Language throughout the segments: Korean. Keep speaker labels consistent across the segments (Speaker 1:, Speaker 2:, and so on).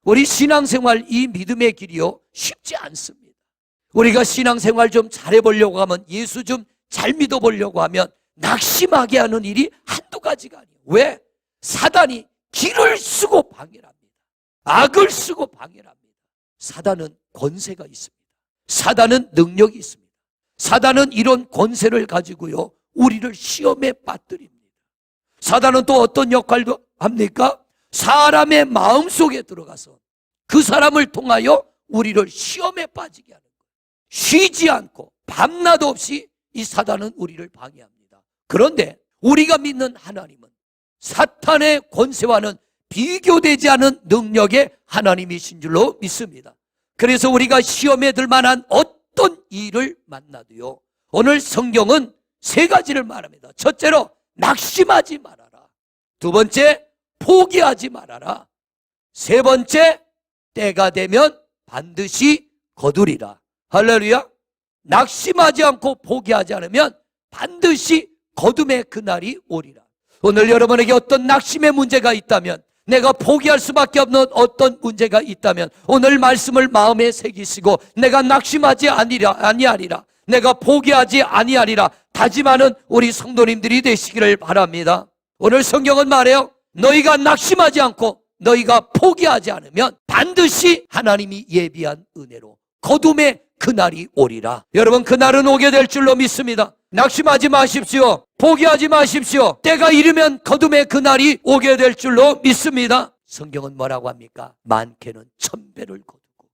Speaker 1: 우리 신앙생활 이 믿음의 길이요 쉽지 않습니다. 우리가 신앙생활 좀 잘해보려고 하면, 예수 좀 잘 믿어보려고 하면 낙심하게 하는 일이 한두 가지가 아니에요. 왜? 사단이 길을 쓰고 방해를 합니다. 악을 쓰고 방해를 합니다. 사단은 권세가 있습니다. 사단은 능력이 있습니다. 사단은 이런 권세를 가지고요 우리를 시험에 빠뜨립니다. 사단은 또 어떤 역할도 합니까? 사람의 마음속에 들어가서 그 사람을 통하여 우리를 시험에 빠지게 하는 거예요. 쉬지 않고 밤낮 없이 이 사단은 우리를 방해합니다. 그런데 우리가 믿는 하나님은 사탄의 권세와는 비교되지 않은 능력의 하나님이신 줄로 믿습니다. 그래서 우리가 시험에 들 만한 어떤 일을 만나도요 오늘 성경은 세 가지를 말합니다. 첫째로 낙심하지 말아라. 두 번째, 포기하지 말아라. 세 번째, 때가 되면 반드시 거두리라. 할렐루야. 낙심하지 않고 포기하지 않으면 반드시 거둠의 그날이 오리라. 오늘 여러분에게 어떤 낙심의 문제가 있다면, 내가 포기할 수밖에 없는 어떤 문제가 있다면 오늘 말씀을 마음에 새기시고 내가 낙심하지 아니하리라, 내가 포기하지 아니하리라 다짐하는 우리 성도님들이 되시기를 바랍니다. 오늘 성경은 말해요. 너희가 낙심하지 않고 너희가 포기하지 않으면 반드시 하나님이 예비한 은혜로 거둠의 그날이 오리라. 여러분, 그날은 오게 될 줄로 믿습니다. 낙심하지 마십시오. 포기하지 마십시오. 때가 이르면 거둠의 그날이 오게 될 줄로 믿습니다. 성경은 뭐라고 합니까? 많게는 1000배를 거두고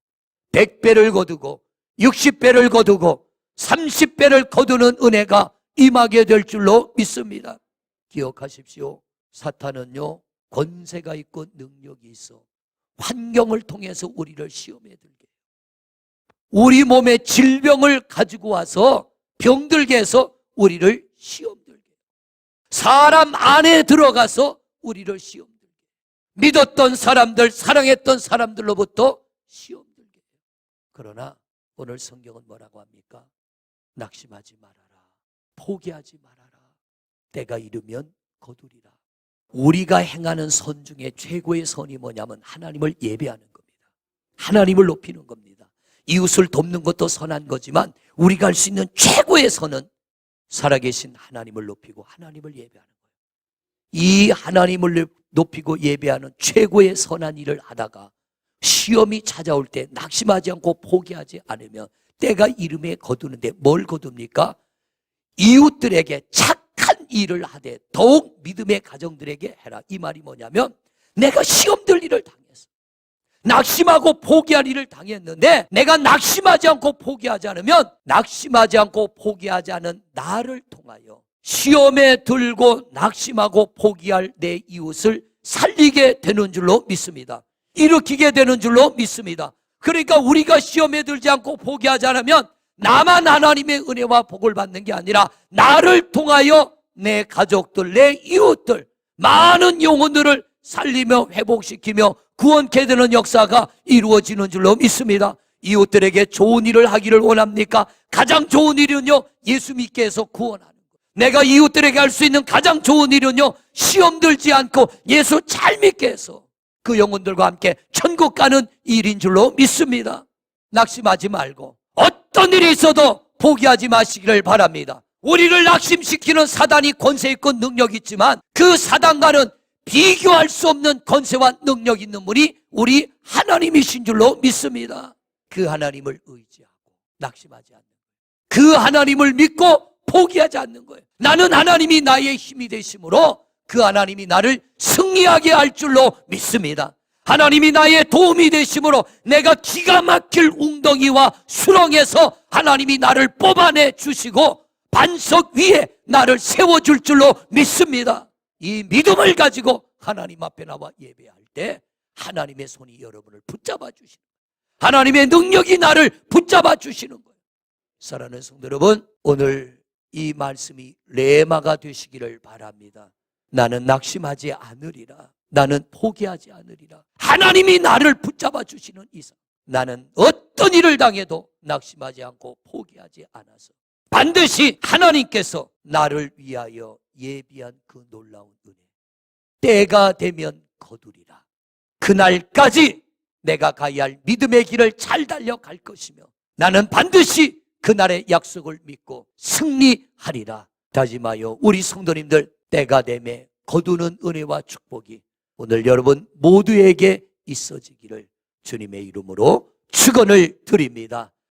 Speaker 1: 100배를 거두고 60배를 거두고 30배를 거두는 은혜가 임하게 될 줄로 믿습니다. 기억하십시오. 사탄은요 권세가 있고 능력이 있어 환경을 통해서 우리를 시험에 들게 해요. 우리 몸에 질병을 가지고 와서 병들게 해서 우리를 시험 들게 해요. 사람 안에 들어가서 우리를 시험 들게 해요. 믿었던 사람들, 사랑했던 사람들로부터 시험 들게 해요. 그러나 오늘 성경은 뭐라고 합니까? 낙심하지 말아라. 포기하지 말아라. 때가 이르면 거두리라. 우리가 행하는 선 중에 최고의 선이 뭐냐면 하나님을 예배하는 겁니다. 하나님을 높이는 겁니다. 이웃을 돕는 것도 선한 거지만 우리가 할 수 있는 최고의 선은 살아계신 하나님을 높이고 하나님을 예배하는 거예요. 이 하나님을 높이고 예배하는 최고의 선한 일을 하다가 시험이 찾아올 때 낙심하지 않고 포기하지 않으면 때가 이름에 거두는데 뭘 거둡니까? 이웃들에게 착한 일을 하되 더욱 믿음의 가정들에게 해라. 이 말이 뭐냐면 내가 시험들 일을 당했어. 낙심하고 포기할 일을 당했는데 내가 낙심하지 않고 포기하지 않으면 낙심하지 않고 포기하지 않은 나를 통하여 시험에 들고 낙심하고 포기할 내 이웃을 살리게 되는 줄로 믿습니다. 일으키게 되는 줄로 믿습니다. 그러니까 우리가 시험에 들지 않고 포기하지 않으면 나만 하나님의 은혜와 복을 받는 게 아니라 나를 통하여 내 가족들, 내 이웃들, 많은 영혼들을 살리며 회복시키며 구원케 되는 역사가 이루어지는 줄로 믿습니다. 이웃들에게 좋은 일을 하기를 원합니까? 가장 좋은 일은요 예수 믿게 해서 구원하는 것. 내가 이웃들에게 할 수 있는 가장 좋은 일은요 시험 들지 않고 예수 잘 믿게 해서 그 영혼들과 함께 천국 가는 일인 줄로 믿습니다. 낙심하지 말고 어떤 일이 있어도 포기하지 마시기를 바랍니다. 우리를 낙심시키는 사단이 권세 있고 능력이 있지만 그 사단과는 비교할 수 없는 권세와 능력 있는 분이 우리 하나님이신 줄로 믿습니다. 그 하나님을 의지하고 낙심하지 않는 거예요. 그 하나님을 믿고 포기하지 않는 거예요. 나는 하나님이 나의 힘이 되심으로 그 하나님이 나를 승리하게 할 줄로 믿습니다. 하나님이 나의 도움이 되심으로 내가 기가 막힐 웅덩이와 수렁에서 하나님이 나를 뽑아내 주시고 반석 위에 나를 세워줄 줄로 믿습니다. 이 믿음을 가지고 하나님 앞에 나와 예배할 때 하나님의 손이 여러분을 붙잡아 주시는 거예요. 하나님의 능력이 나를 붙잡아 주시는 거예요. 사랑하는 성도 여러분, 오늘 이 말씀이 레마가 되시기를 바랍니다. 나는 낙심하지 않으리라. 나는 포기하지 않으리라. 하나님이 나를 붙잡아 주시는 이상 나는 어떤 일을 당해도 낙심하지 않고 포기하지 않아서 반드시 하나님께서 나를 위하여 예비한 그 놀라운 은혜 때가 되면 거두리라. 그날까지 내가 가야 할 믿음의 길을 잘 달려갈 것이며 나는 반드시 그날의 약속을 믿고 승리하리라 다짐하여 우리 성도님들 때가 되매 거두는 은혜와 축복이 오늘 여러분 모두에게 있어지기를 주님의 이름으로 축원을 드립니다.